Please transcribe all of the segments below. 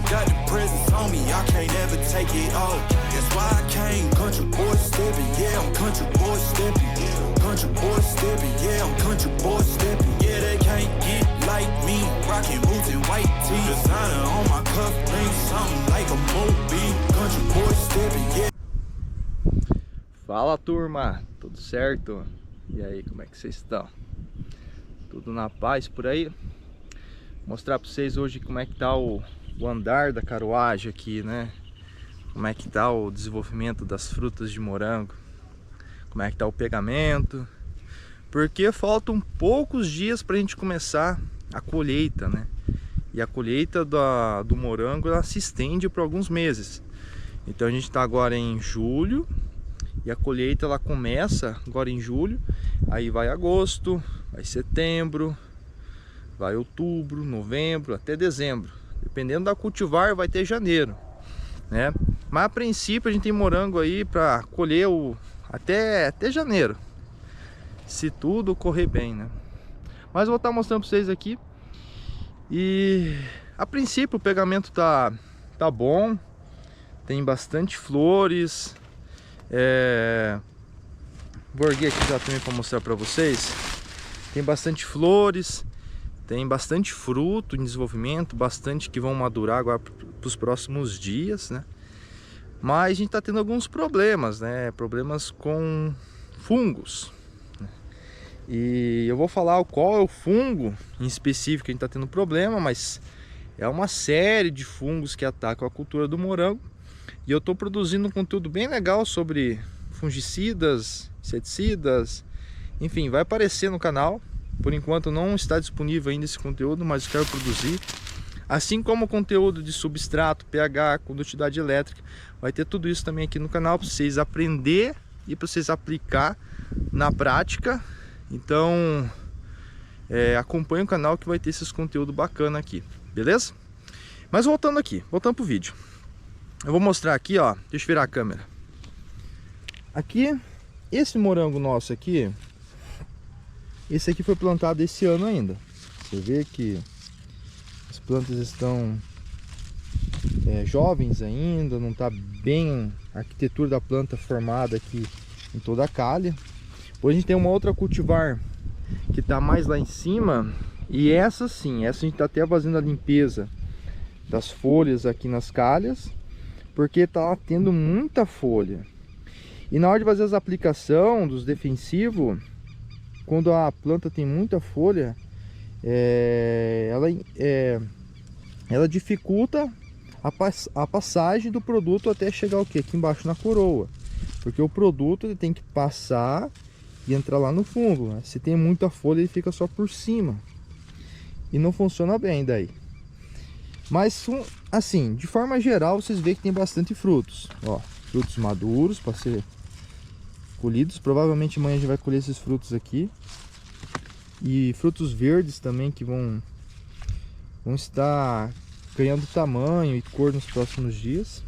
got the presence on me, I can't ever take it off. That's why I came country boy stepping, yeah, I'm country boy stepping. Country boy stepping, yeah, I'm country boy stepping. Yeah, they can't get like me, rocking boots and white tee. Designer on my cuff, ring something like a movie. Country boy stepping, yeah. Fala turma, tudo certo? E aí, como é que vocês estão? Tudo na paz por aí? Vou mostrar para vocês hoje como é que tá o andar da carruagem aqui, né? Como é que tá o desenvolvimento das frutas de morango, como é que tá o pegamento, porque faltam poucos dias para a gente começar a colheita, né? E a colheita do morango, ela se estende por alguns meses. Então a gente está agora em julho e a colheita ela começa agora em julho, aí vai agosto, vai setembro, vai outubro, novembro, até dezembro. Dependendo da cultivar vai ter janeiro, né? Mas a princípio a gente tem morango aí para colher até janeiro, se tudo correr bem, né? Mas vou estar mostrando para vocês aqui. E a princípio o pegamento tá bom, tem bastante flores. Vou erguer aqui já também para mostrar para vocês. Tem bastante flores, tem bastante fruto em desenvolvimento, bastante que vão madurar agora para os próximos dias, né? Mas a gente está tendo alguns problemas, né? Problemas com fungos, né? E eu vou falar qual é o fungo em específico que a gente está tendo problema, mas é uma série de fungos que atacam a cultura do morango. E eu estou produzindo um conteúdo bem legal sobre fungicidas, inseticidas, enfim, vai aparecer no canal. Por enquanto não está disponível ainda esse conteúdo, mas eu quero produzir. Assim como conteúdo de substrato, pH, condutividade elétrica, vai ter tudo isso também aqui no canal para vocês aprender e para vocês aplicar na prática. Então acompanhe o canal que vai ter esses conteúdos bacanas aqui, beleza? Mas voltando pro vídeo. Eu vou mostrar aqui, ó, deixa eu virar a câmera. Aqui, esse morango nosso aqui, esse aqui foi plantado esse ano ainda. Você vê que as plantas estão jovens ainda, não está bem a arquitetura da planta formada aqui em toda a calha. Depois a gente tem uma outra cultivar que está mais lá em cima. E essa sim, essa a gente está até fazendo a limpeza das folhas aqui nas calhas, porque está tendo muita folha. E na hora de fazer as aplicações dos defensivos, quando a planta tem muita folha, ela dificulta a passagem do produto até chegar aqui embaixo na coroa, porque o produto ele tem que passar e entrar lá no fungo, né? Se tem muita folha ele fica só por cima e não funciona bem daí. Mas assim, de forma geral, vocês veem que tem bastante frutos, ó, frutos maduros para ser colhidos. Provavelmente amanhã a gente vai colher esses frutos aqui. E frutos verdes também que vão estar ganhando tamanho e cor nos próximos dias.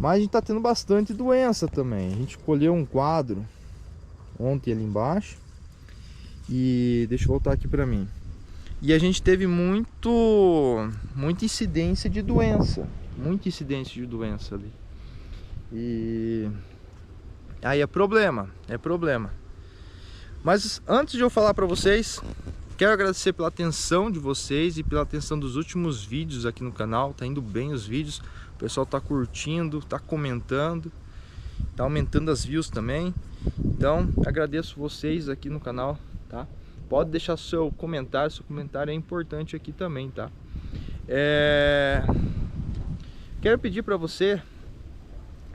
Mas a gente está tendo bastante doença também. A gente colheu um quadro ontem ali embaixo. E deixa eu voltar aqui para mim. E a gente teve muita incidência de doença. Muita incidência de doença ali. E aí é problema. Mas antes de eu falar para vocês, quero agradecer pela atenção de vocês e pela atenção dos últimos vídeos aqui no canal. Tá indo bem os vídeos, o pessoal tá curtindo, tá comentando, tá aumentando as views também. Então agradeço vocês aqui no canal, tá? Pode deixar seu comentário é importante aqui também, tá? Quero pedir para você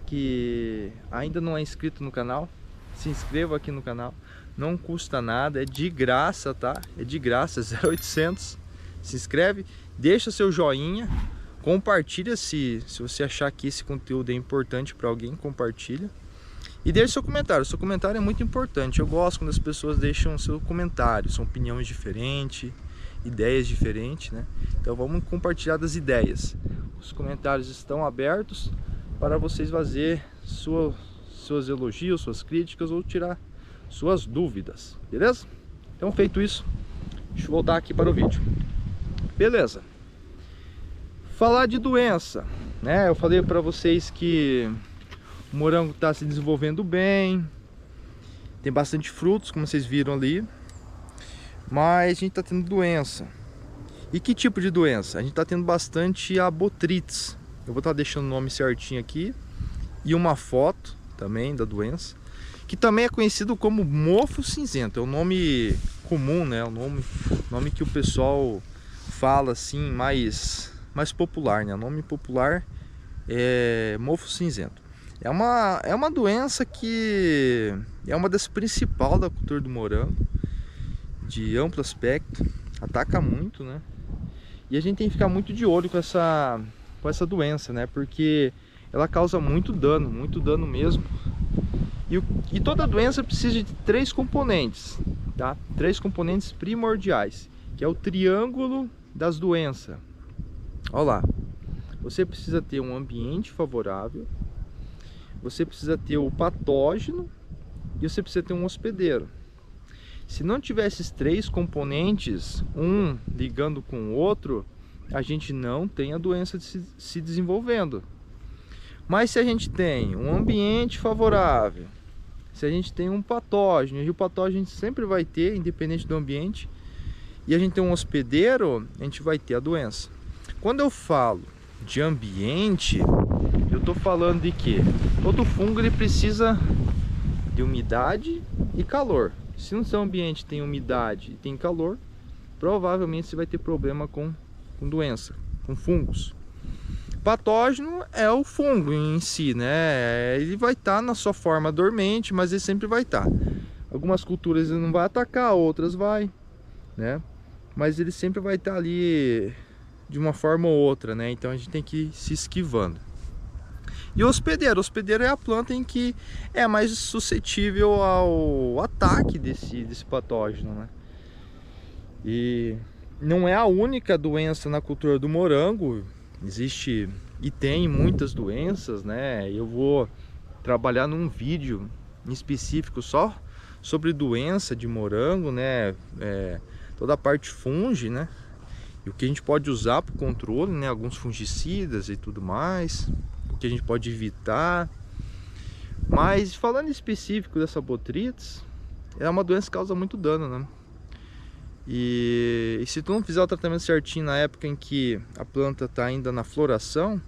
que ainda não é inscrito no canal, se inscreva aqui no canal. Não custa nada, é de graça, tá? É de graça, 0800. Se inscreve, deixa seu joinha, compartilha se você achar que esse conteúdo é importante para alguém, compartilha. E deixe seu comentário. Seu comentário é muito importante. Eu gosto quando as pessoas deixam seu comentário. São opiniões diferentes, ideias diferentes, né? Então vamos compartilhar das ideias. Os comentários estão abertos para vocês fazer seus elogios, suas críticas ou tirar suas dúvidas, beleza? Então feito isso, deixa eu voltar aqui para o vídeo. Beleza. Falar de doença, né? Eu falei para vocês que o morango está se desenvolvendo bem, tem bastante frutos, como vocês viram ali, mas a gente está tendo doença. E que tipo de doença? A gente está tendo bastante abotrites. Eu vou estar deixando o nome certinho aqui e uma foto também da doença, que também é conhecido como mofo cinzento. É o nome comum, né? O nome que o pessoal fala assim, mais popular, né? O nome popular é mofo cinzento. É uma doença que é uma das principais da cultura do morango, de amplo aspecto, ataca muito, né? E a gente tem que ficar muito de olho com essa doença, né? Porque ela causa muito dano mesmo. E toda doença precisa de 3 componentes, tá? 3 componentes primordiais, que é o triângulo das doenças. Olha lá, você precisa ter um ambiente favorável, você precisa ter o patógeno e você precisa ter um hospedeiro. Se não tiver esses 3 componentes, um ligando com o outro, a gente não tem a doença se desenvolvendo. Mas se a gente tem um ambiente favorável, se a gente tem um patógeno, e o patógeno a gente sempre vai ter, independente do ambiente, e a gente tem um hospedeiro, a gente vai ter a doença. Quando eu falo de ambiente, eu estou falando de que todo fungo ele precisa de umidade e calor. Se no seu ambiente tem umidade e tem calor, provavelmente você vai ter problema com doença, com fungos. Patógeno é o fungo em si, né? Ele vai estar na sua forma dormente, mas ele sempre vai estar. Algumas culturas ele não vai atacar, outras vai, né? Mas ele sempre vai estar ali de uma forma ou outra, né? Então a gente tem que ir se esquivando. E o hospedeiro é a planta em que é mais suscetível ao ataque desse patógeno, né? E não é a única doença na cultura do morango. Existe e tem muitas doenças, né? Eu vou trabalhar num vídeo em específico só sobre doença de morango, né? Toda a parte fungi, né? E o que a gente pode usar para o controle, né? Alguns fungicidas e tudo mais, o que a gente pode evitar. Mas falando em específico dessa botritis, é uma doença que causa muito dano, né? E se tu não fizer o tratamento certinho na época em que a planta está ainda na floração,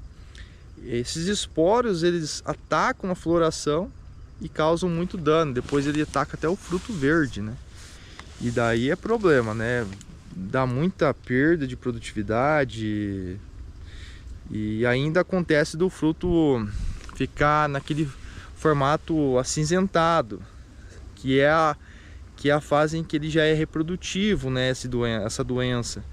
esses esporos eles atacam a floração e causam muito dano. Depois ele ataca até o fruto verde, né? E daí é problema, né? Dá muita perda de produtividade e ainda acontece do fruto ficar naquele formato acinzentado, que é a fase em que ele já é reprodutivo, né? Essa doença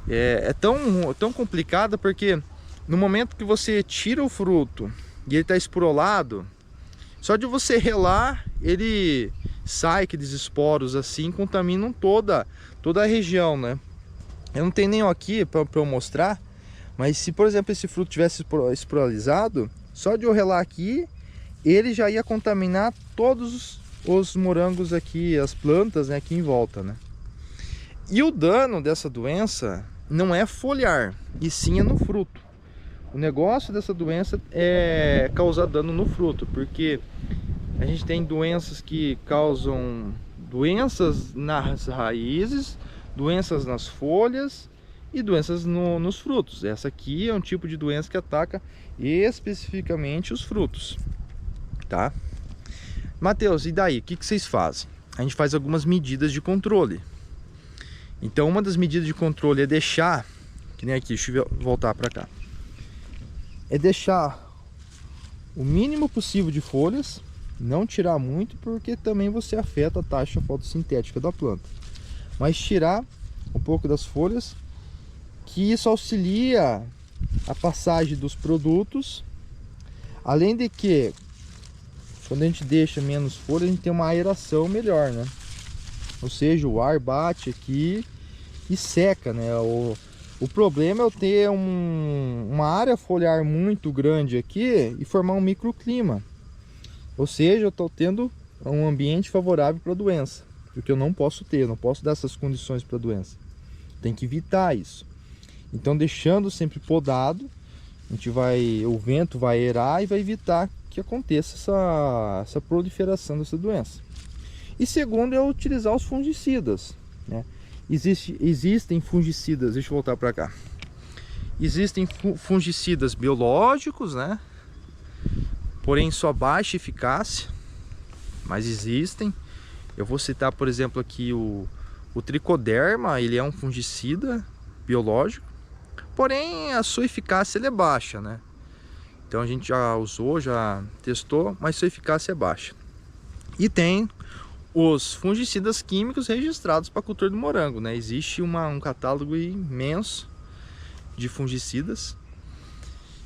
é tão complicada porque no momento que você tira o fruto e ele está esporolado, só de você relar ele sai aqueles esporos assim, contaminam toda a região, né? Eu não tenho nenhum aqui para eu mostrar, mas se por exemplo esse fruto tivesse esporalizado, só de eu relar aqui ele já ia contaminar todos os morangos aqui, as plantas, né, aqui em volta, né? E o dano dessa doença não é foliar, e sim é no fruto. O negócio dessa doença é causar dano no fruto, porque a gente tem doenças que causam doenças nas raízes, doenças nas folhas e doenças nos frutos. Essa aqui é um tipo de doença que ataca especificamente os frutos, tá? Matheus, e daí? O que vocês fazem? A gente faz algumas medidas de controle. Então uma das medidas de controle é deixar, que nem aqui, deixa eu voltar para cá, é deixar o mínimo possível de folhas, não tirar muito, porque também você afeta a taxa fotossintética da planta, mas tirar um pouco das folhas, que isso auxilia a passagem dos produtos, além de que quando a gente deixa menos folha, a gente tem uma aeração melhor, né? Ou seja, o ar bate aqui e seca, né? O problema é eu ter uma área foliar muito grande aqui e formar um microclima. Ou seja, eu estou tendo um ambiente favorável para a doença, porque eu não posso dar essas condições para a doença. Tem que evitar isso. Então deixando sempre podado, o vento vai aerar e vai evitar que aconteça essa proliferação dessa doença. E segundo é utilizar os fungicidas, né? Existem fungicidas, deixa eu voltar para cá. Existem fungicidas biológicos, né? Porém sua baixa eficácia, mas existem. Eu vou citar, por exemplo, aqui o tricoderma, ele é um fungicida biológico, porém a sua eficácia é baixa, né? Então a gente já usou, já testou, mas sua eficácia é baixa. E tem os fungicidas químicos registrados para a cultura do morango, né? Existe um catálogo imenso de fungicidas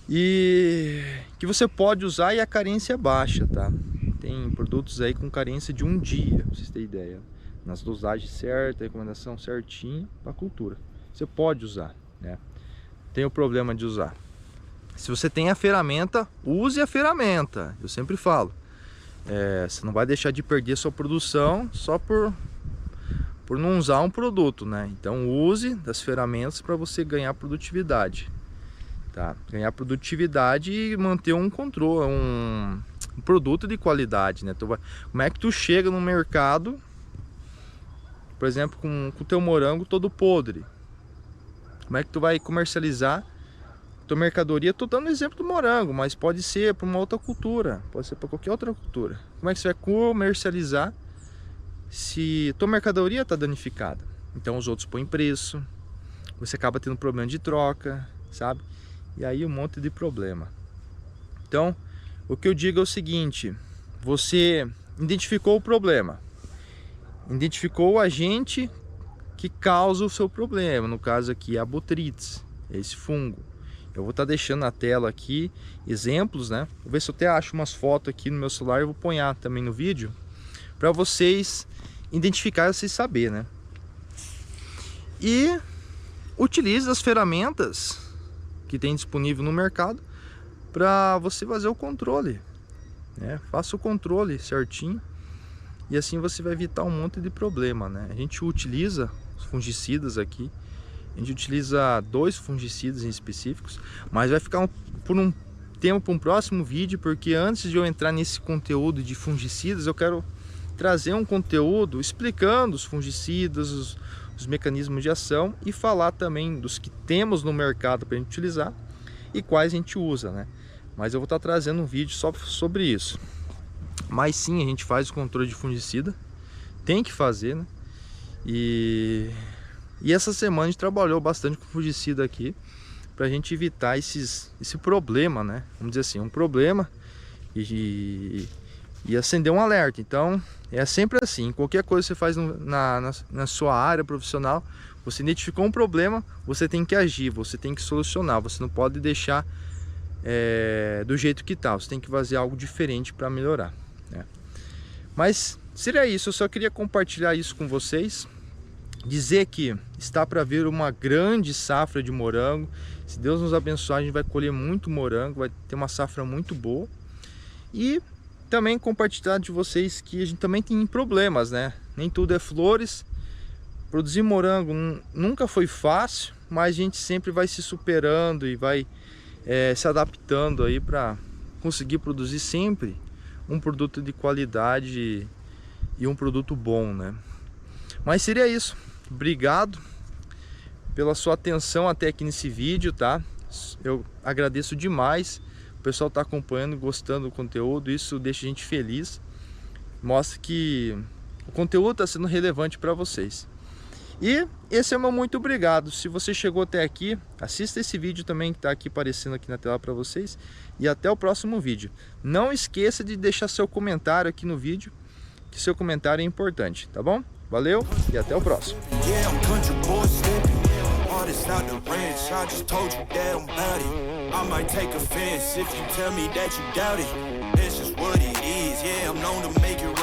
e que você pode usar e a carência é baixa, tá? Tem produtos aí com carência de 1 dia, pra vocês terem ideia, nas dosagens certas, recomendação certinha para a cultura. Você pode usar, né? Tem o problema de usar. Se você tem a ferramenta, use a ferramenta. Eu sempre falo, você não vai deixar de perder sua produção só por não usar um produto, né? Então use das ferramentas para você ganhar produtividade, tá? Ganhar produtividade e manter um controle, um produto de qualidade, né? Como é que tu chega no mercado, por exemplo, com o teu morango todo podre? Como é que tu vai comercializar tua mercadoria? Tô dando exemplo do morango, mas pode ser para uma outra cultura, pode ser para qualquer outra cultura. Como é que você vai comercializar se tua mercadoria está danificada? Então os outros põem preço, você acaba tendo problema de troca, sabe? E aí um monte de problema. Então o que eu digo é o seguinte: você identificou o problema, identificou o agente que causa o seu problema, no caso aqui a botrytis, esse fungo. Eu vou estar deixando na tela aqui exemplos, né? Vou ver se eu até acho umas fotos aqui no meu celular, eu vou pôr também no vídeo para vocês identificar, vocês saber, né? E utilize as ferramentas que tem disponível no mercado para você fazer o controle, né? Faça o controle certinho e assim você vai evitar um monte de problema, né? A gente utiliza os fungicidas aqui, a gente utiliza 2 fungicidas em específicos, mas vai ficar por um tempo para um próximo vídeo, porque antes de eu entrar nesse conteúdo de fungicidas, eu quero trazer um conteúdo explicando os fungicidas, os mecanismos de ação e falar também dos que temos no mercado para a gente utilizar e quais a gente usa, né? Mas eu vou estar trazendo um vídeo só sobre isso. Mas sim, a gente faz o controle de fungicida, tem que fazer, né? E essa semana a gente trabalhou bastante com fungicida aqui para a gente evitar esse problema, né? Vamos dizer assim, um problema e acender um alerta. Então é sempre assim, qualquer coisa que você faz na sua área profissional, você identificou um problema, você tem que agir, você tem que solucionar, você não pode deixar do jeito que está, você tem que fazer algo diferente para melhorar, né? Mas seria isso, eu só queria compartilhar isso com vocês, dizer que está para vir uma grande safra de morango. Se Deus nos abençoar, a gente vai colher muito morango, vai ter uma safra muito boa. E também compartilhar de vocês que a gente também tem problemas, né? Nem tudo é flores. Produzir morango nunca foi fácil, mas a gente sempre vai se superando e vai se adaptando aí para conseguir produzir sempre um produto de qualidade e um produto bom, né? Mas seria isso. Obrigado pela sua atenção até aqui nesse vídeo, tá? Eu agradeço demais. O pessoal está acompanhando, gostando do conteúdo. Isso deixa a gente feliz. Mostra que o conteúdo está sendo relevante para vocês. E esse é o meu muito obrigado. Se você chegou até aqui, assista esse vídeo também que está aqui aparecendo aqui na tela para vocês. E até o próximo vídeo. Não esqueça de deixar seu comentário aqui no vídeo, que seu comentário é importante, tá bom? Valeu e até o próximo. I might take offense if you tell me that you doubt it. It's just what it is, yeah, I'm known to make it